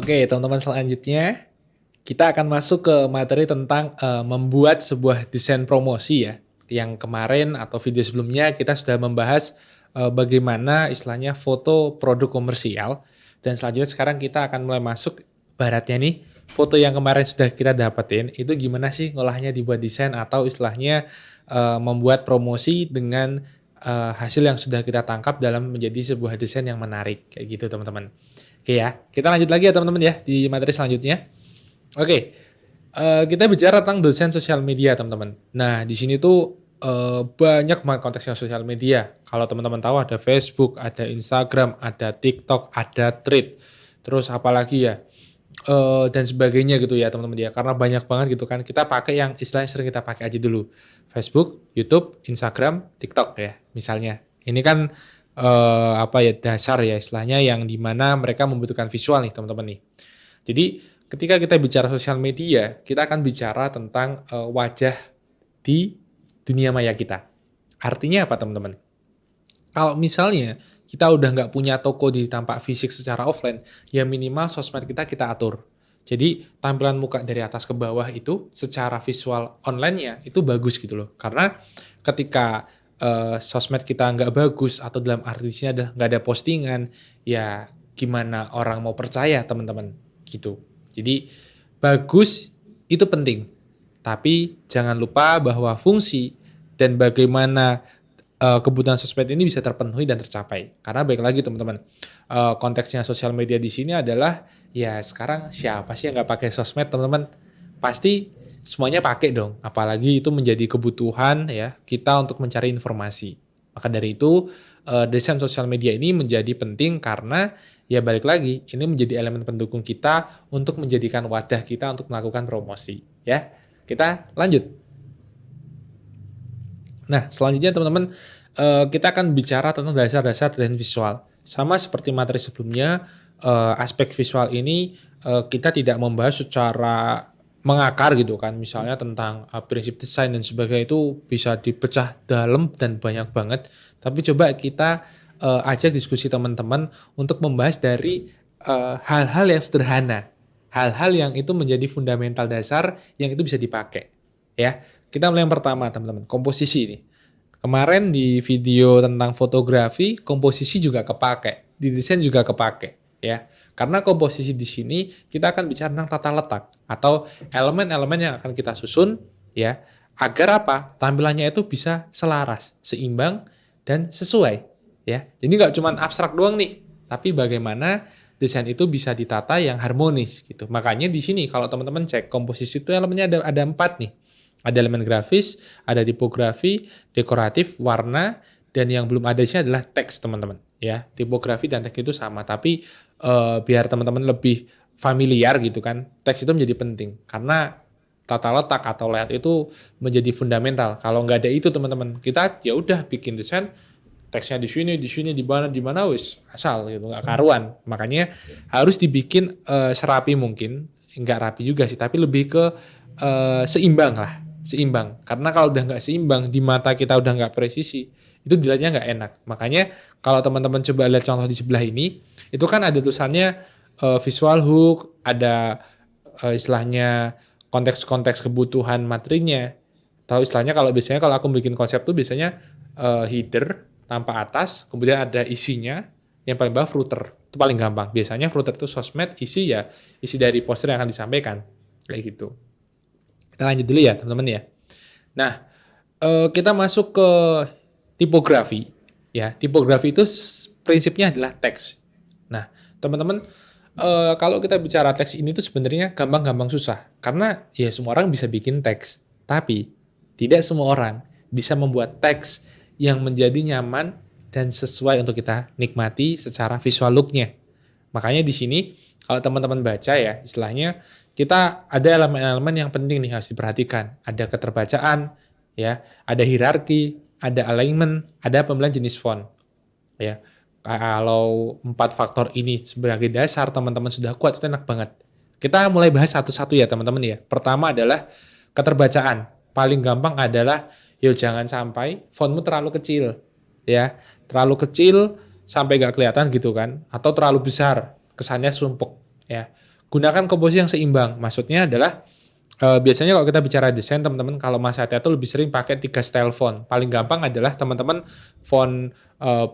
Oke, teman-teman, selanjutnya kita akan masuk ke materi tentang membuat sebuah desain promosi ya. Yang kemarin atau video sebelumnya kita sudah membahas bagaimana istilahnya foto produk komersial, dan selanjutnya sekarang kita akan mulai masuk baratnya nih, foto yang kemarin sudah kita dapetin itu gimana sih ngolahnya dibuat desain atau istilahnya membuat promosi dengan hasil yang sudah kita tangkap dalam menjadi sebuah desain yang menarik kayak gitu, teman-teman. Oke ya, kita lanjut lagi ya teman-teman ya di materi selanjutnya. Oke, kita bicara tentang desain sosial media, teman-teman. Nah, di sini tuh banyak banget konteksnya sosial media. Kalau teman-teman tahu ada Facebook, ada Instagram, ada TikTok, ada Thread, terus apalagi ya, dan sebagainya gitu ya teman-teman ya. Karena banyak banget gitu kan. Kita pakai yang istilahnya sering kita pakai aja dulu. Facebook, YouTube, Instagram, TikTok ya misalnya. Ini kan apa ya, dasar ya istilahnya yang dimana mereka membutuhkan visual nih teman-teman nih. Jadi ketika kita bicara sosial media, kita akan bicara tentang wajah di dunia maya kita. Artinya apa teman-teman? Kalau misalnya kita udah nggak punya toko di tampak fisik secara offline, ya minimal sosmed kita atur. Jadi tampilan muka dari atas ke bawah itu secara visual online-nya itu bagus gitu loh. Karena ketika sosmed kita nggak bagus atau dalam arti di sini adalah nggak ada postingan, ya gimana orang mau percaya teman-teman gitu. Jadi bagus itu penting, tapi jangan lupa bahwa fungsi dan bagaimana kebutuhan sosmed ini bisa terpenuhi dan tercapai. Karena baik lagi teman-teman, konteksnya sosial media di sini adalah ya sekarang siapa sih yang nggak pakai sosmed teman-teman? Pasti semuanya pakai dong. Apalagi itu menjadi kebutuhan ya kita untuk mencari informasi. Maka dari itu desain sosial media ini menjadi penting karena ya balik lagi ini menjadi elemen pendukung kita untuk menjadikan wadah kita untuk melakukan promosi ya. Kita lanjut. Nah, selanjutnya teman-teman, kita akan bicara tentang dasar-dasar desain visual. Sama seperti materi sebelumnya, aspek visual ini, kita tidak membahas secara mengakar gitu kan. Misalnya tentang, prinsip desain dan sebagainya itu bisa dipecah dalam dan banyak banget. Tapi coba kita, ajak diskusi teman-teman untuk membahas dari, hal-hal yang sederhana. Hal-hal yang itu menjadi fundamental dasar yang itu bisa dipakai, ya. Kita mulai yang pertama teman-teman, komposisi nih. Kemarin di video tentang fotografi, komposisi juga kepake, di desain juga kepake, ya. Karena komposisi di sini kita akan bicara tentang tata letak atau elemen-elemen yang akan kita susun, ya, agar apa? Tampilannya itu bisa selaras, seimbang, dan sesuai, ya. Jadi nggak cuma abstrak doang nih, tapi bagaimana desain itu bisa ditata yang harmonis gitu. Makanya di sini kalau teman-teman cek komposisi itu elemennya ada 4 nih. Ada elemen grafis, ada tipografi, dekoratif, warna, dan yang belum ada di sini adalah teks teman-teman. Ya, tipografi dan teks itu sama, tapi biar teman-teman lebih familiar gitu kan, teks itu menjadi penting karena tata letak atau layout itu menjadi fundamental. Kalau nggak ada itu teman-teman, kita ya udah bikin desain teksnya di sini, di mana wis asal gitu, nggak karuan. Makanya harus dibikin serapi mungkin, nggak rapi juga sih, tapi lebih ke seimbang lah. Seimbang. Karena kalau udah nggak seimbang, di mata kita udah nggak presisi, itu dilihatnya nggak enak. Makanya kalau teman-teman coba lihat contoh di sebelah ini, itu kan ada tulisannya visual hook, ada istilahnya konteks-konteks kebutuhan materinya. Tahu istilahnya kalau biasanya kalau aku bikin konsep tuh biasanya header tanpa atas, kemudian ada isinya, yang paling bawah footer. Itu paling gampang. Biasanya footer itu sosmed, isi ya isi dari poster yang akan disampaikan. Kayak gitu. Kita lanjut dulu ya teman-teman ya. Nah, kita masuk ke tipografi. Ya, tipografi itu prinsipnya adalah teks. Nah, teman-teman, kalau kita bicara teks ini tuh sebenarnya gampang-gampang susah. Karena ya semua orang bisa bikin teks. Tapi tidak semua orang bisa membuat teks yang menjadi nyaman dan sesuai untuk kita nikmati secara visual look-nya. Makanya di sini kalau teman-teman baca ya, istilahnya kita ada elemen-elemen yang penting nih harus diperhatikan. Ada keterbacaan, ya, ada hierarki, ada alignment, ada pemilihan jenis font. Ya, kalau 4 faktor ini sebagai dasar teman-teman sudah kuat, itu enak banget. Kita mulai bahas satu-satu ya teman-teman ya. Pertama adalah keterbacaan. Paling gampang adalah, yuk jangan sampai fontmu terlalu kecil, ya, terlalu kecil sampai gak kelihatan gitu kan, atau terlalu besar, kesannya sumpuk, ya. gunakan komposisi yang seimbang. Maksudnya adalah biasanya kalau kita bicara desain teman-teman, kalau Mas Satya tuh lebih sering pakai 3 style font. Paling gampang adalah teman-teman font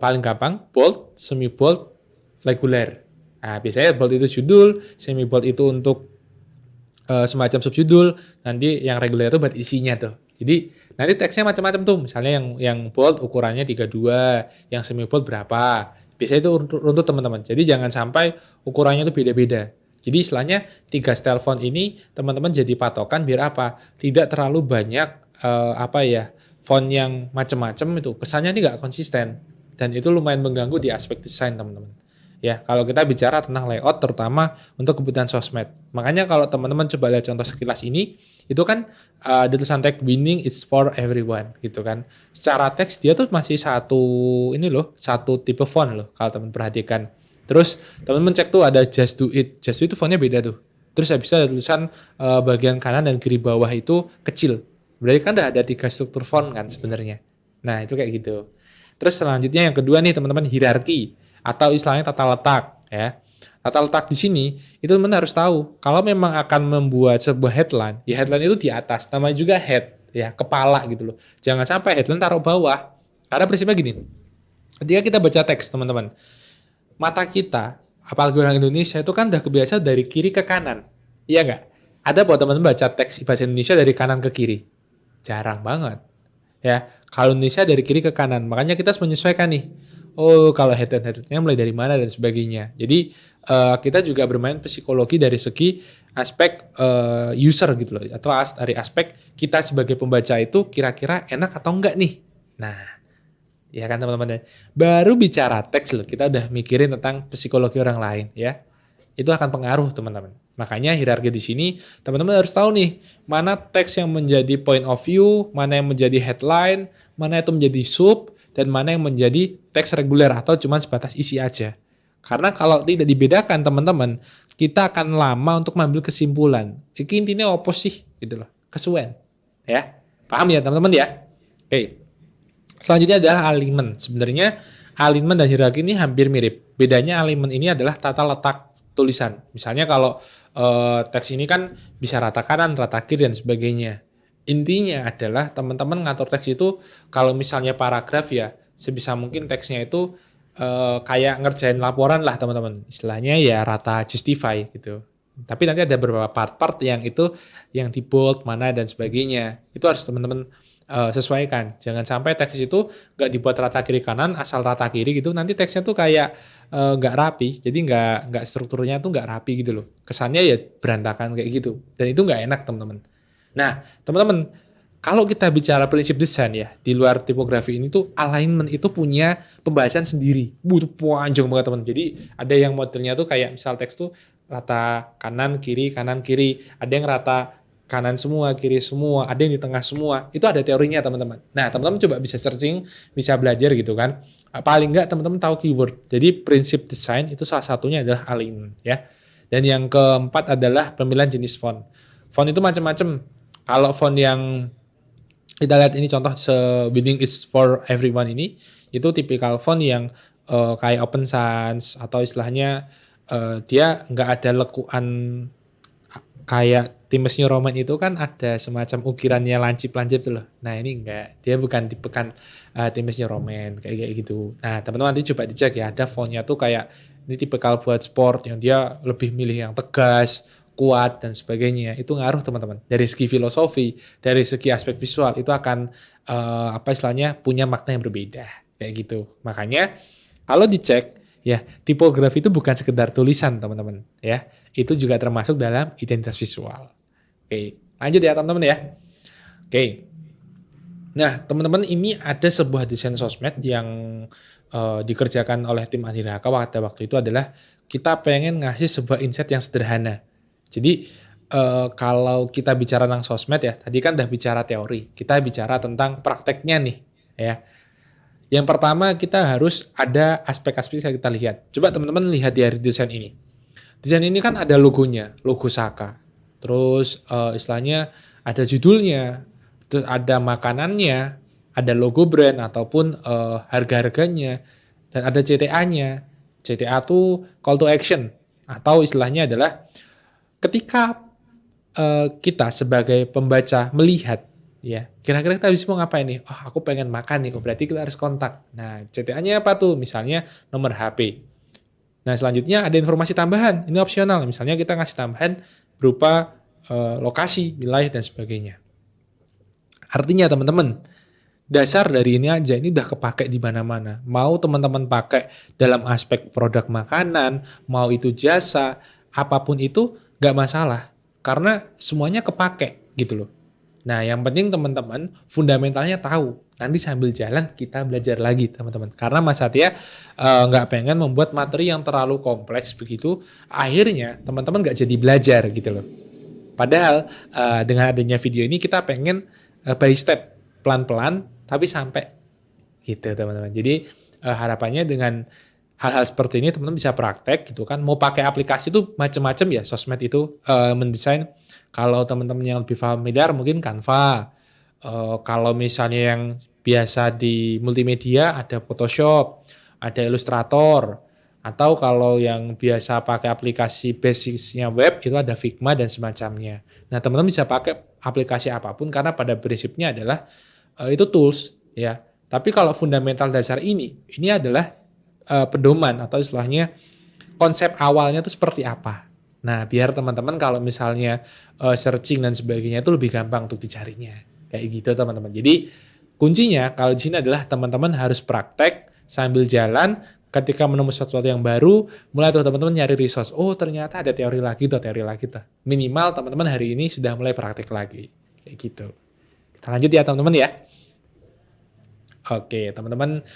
paling gampang bold, semi bold, regular. Nah, biasanya bold itu judul, semi bold itu untuk semacam subjudul, nanti yang regular itu buat isinya tuh. Jadi nanti teksnya macam-macam tuh. Misalnya yang bold ukurannya 32, yang semi bold berapa. Biasanya itu untuk teman-teman. Jadi jangan sampai ukurannya itu beda-beda. Jadi istilahnya 3 style font ini teman-teman jadi patokan biar apa? Tidak terlalu banyak font yang macam-macam itu. Kesannya ini nggak konsisten dan itu lumayan mengganggu di aspek desain teman-teman. Ya, kalau kita bicara tentang layout terutama untuk kebutuhan sosmed. Makanya kalau teman-teman coba lihat contoh sekilas ini, itu kan ada tulisan tag winning is for everyone gitu kan. Secara teks dia tuh masih satu tipe font loh kalau teman perhatikan. Terus teman-teman cek tuh ada just do it. Just do it itu fontnya beda tuh. Terus habis itu ada tulisan bagian kanan dan kiri bawah itu kecil. Berarti kan ada 3 struktur font kan sebenarnya. Nah, itu kayak gitu. Terus selanjutnya yang kedua nih teman-teman, hierarki atau istilahnya tata letak ya. Tata letak di sini itu teman-teman harus tahu kalau memang akan membuat sebuah headline, ya headline itu di atas, namanya juga head ya, kepala gitu loh. Jangan sampai headline taruh bawah. Karena prinsipnya gini. Ketika kita baca teks teman-teman, mata kita, apalagi orang Indonesia itu kan udah kebiasaan dari kiri ke kanan. Iya nggak? Ada buat teman-teman baca teks bahasa Indonesia dari kanan ke kiri? Jarang banget. Ya, kalau Indonesia dari kiri ke kanan. Makanya kita harus menyesuaikan nih. Oh, kalau headline-nya mulai dari mana dan sebagainya. Jadi kita juga bermain psikologi dari segi aspek user gitu loh, atau dari aspek kita sebagai pembaca itu kira-kira enak atau enggak nih. Nah, ya kan teman-teman. Baru bicara teks loh, kita udah mikirin tentang psikologi orang lain ya. Itu akan pengaruh teman-teman. Makanya hierarki di sini teman-teman harus tahu nih, mana teks yang menjadi point of view, mana yang menjadi headline, mana itu menjadi sub, dan mana yang menjadi teks reguler atau cuma sebatas isi aja. Karena kalau tidak dibedakan teman-teman, kita akan lama untuk mengambil kesimpulan. Ini intinya apa sih? Gitu loh. Kesuwen. Ya. Paham ya teman-teman ya? Oke. Selanjutnya adalah alignment. Sebenarnya alignment dan hierarki ini hampir mirip. Bedanya alignment ini adalah tata letak tulisan. Misalnya kalau teks ini kan bisa rata kanan, rata kiri dan sebagainya. Intinya adalah teman-teman ngatur teks itu kalau misalnya paragraf ya sebisa mungkin teksnya itu kayak ngerjain laporan lah teman-teman. Istilahnya ya rata justify gitu. Tapi nanti ada beberapa part-part yang itu yang di bold mana dan sebagainya. Itu harus teman-teman sesuaikan. Jangan sampai teks itu nggak dibuat rata kiri kanan asal rata kiri gitu. Nanti teksnya tuh kayak nggak rapi. Jadi nggak strukturnya tuh nggak rapi gitu loh. Kesannya ya berantakan kayak gitu. Dan itu nggak enak teman-teman. Nah, teman-teman, kalau kita bicara prinsip desain ya, di luar tipografi ini tuh alignment itu punya pembahasan sendiri. Itu panjang banget teman. Jadi ada yang modelnya tuh kayak misal teks tuh rata kanan kiri, ada yang rata kanan semua, kiri semua, ada yang di tengah semua. Itu ada teorinya teman-teman. Nah, teman-teman coba bisa searching, bisa belajar gitu kan. Paling enggak teman-teman tahu keyword. Jadi prinsip desain itu salah satunya adalah alignment ya. Dan yang keempat adalah pemilihan jenis font. Font itu macam-macam. Kalau font yang kita lihat ini contoh Winning is for everyone ini, itu tipikal font yang kayak Open Sans atau istilahnya dia nggak ada lekuan kayak Times New Roman itu kan ada semacam ukirannya lancip-lancip tuh loh. Nah ini enggak, dia bukan tipekan Times New Roman kayak gitu. Nah teman-teman nanti coba dicek ya, ada fontnya tuh kayak ini tipikal buat sport yang dia lebih milih yang tegas, kuat dan sebagainya. Itu ngaruh teman-teman. Dari segi filosofi, dari segi aspek visual itu akan istilahnya punya makna yang berbeda kayak gitu. Makanya kalau dicek ya, tipografi itu bukan sekedar tulisan teman-teman ya. Itu juga termasuk dalam identitas visual. Oke, lanjut ya teman-teman ya. Oke. Nah, teman-teman ini ada sebuah desain sosmed yang dikerjakan oleh tim Andiraka pada waktu itu adalah kita pengen ngasih sebuah insight yang sederhana. Jadi kalau kita bicara tentang sosmed ya, tadi kan udah bicara teori, kita bicara tentang prakteknya nih ya. Yang pertama kita harus ada aspek-aspek yang kita lihat. Coba teman-teman lihat di desain ini. Desain ini kan ada logonya, logo Saka. Terus istilahnya ada judulnya, terus ada makanannya, ada logo brand ataupun harga-harganya, dan ada CTA-nya. CTA itu call to action atau istilahnya adalah ketika kita sebagai pembaca melihat, ya, kira-kira kita habis mau ngapain nih? Oh, aku pengen makan nih, oh berarti kita harus kontak. Nah, CTA-nya apa tuh? Misalnya nomor HP. Nah, selanjutnya ada informasi tambahan, ini opsional. Misalnya kita ngasih tambahan berupa lokasi, wilayah, dan sebagainya. Artinya teman-teman, dasar dari ini aja, ini udah kepake di mana-mana. Mau teman-teman pakai dalam aspek produk makanan, mau itu jasa, apapun itu nggak masalah. Karena semuanya kepake gitu loh. Nah, yang penting teman-teman fundamentalnya tahu. Nanti sambil jalan kita belajar lagi teman-teman. Karena Mas Satya nggak pengen membuat materi yang terlalu kompleks begitu. Akhirnya teman-teman nggak jadi belajar gitu loh. Padahal dengan adanya video ini kita pengen by step, pelan-pelan tapi sampai gitu teman-teman. Jadi harapannya dengan hal-hal seperti ini teman-teman bisa praktek gitu kan. Mau pakai aplikasi itu macam-macam ya, sosmed itu mendesain. Kalau teman-teman yang lebih familiar mungkin Canva. Kalau misalnya yang biasa di multimedia ada Photoshop, ada Illustrator, atau kalau yang biasa pakai aplikasi basicnya web itu ada Figma dan semacamnya. Nah, teman-teman bisa pakai aplikasi apapun karena pada prinsipnya adalah itu tools ya. Tapi kalau fundamental dasar ini adalah pedoman atau istilahnya konsep awalnya itu seperti apa. Nah, biar teman-teman kalau misalnya searching dan sebagainya itu lebih gampang untuk dicarinya. Kayak gitu teman-teman. Jadi kuncinya kalau di sini adalah teman-teman harus praktek sambil jalan. Ketika menemukan sesuatu yang baru, mulai tuh teman-teman nyari resource. Oh, ternyata ada teori lagi tuh. Minimal teman-teman hari ini sudah mulai praktek lagi. Kayak gitu. Kita lanjut ya teman-teman ya. Oke, teman-teman,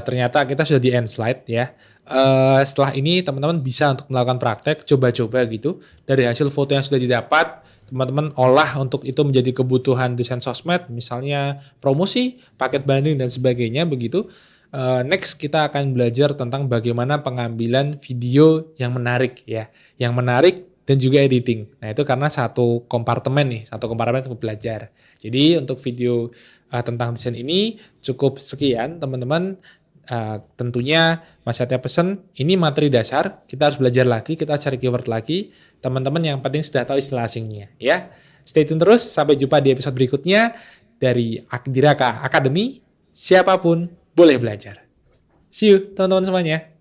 ternyata kita sudah di end slide ya. Setelah ini teman-teman bisa untuk melakukan praktek, coba-coba gitu. Dari hasil foto yang sudah didapat, teman-teman olah untuk itu menjadi kebutuhan desain sosmed, misalnya promosi, paket bundling, dan sebagainya begitu. Next kita akan belajar tentang bagaimana pengambilan video yang menarik ya. Yang menarik dan juga editing. Nah, itu karena satu kompartemen untuk belajar. Jadi untuk video tentang desain ini cukup sekian teman-teman. Tentunya Mas Satya pesan ini materi dasar, kita harus belajar lagi, kita cari keyword lagi. Teman-teman yang penting sudah tahu istilah asingnya ya. Stay tune terus, sampai jumpa di episode berikutnya dari Diraka Academy. Siapapun boleh belajar. See you teman-teman semuanya.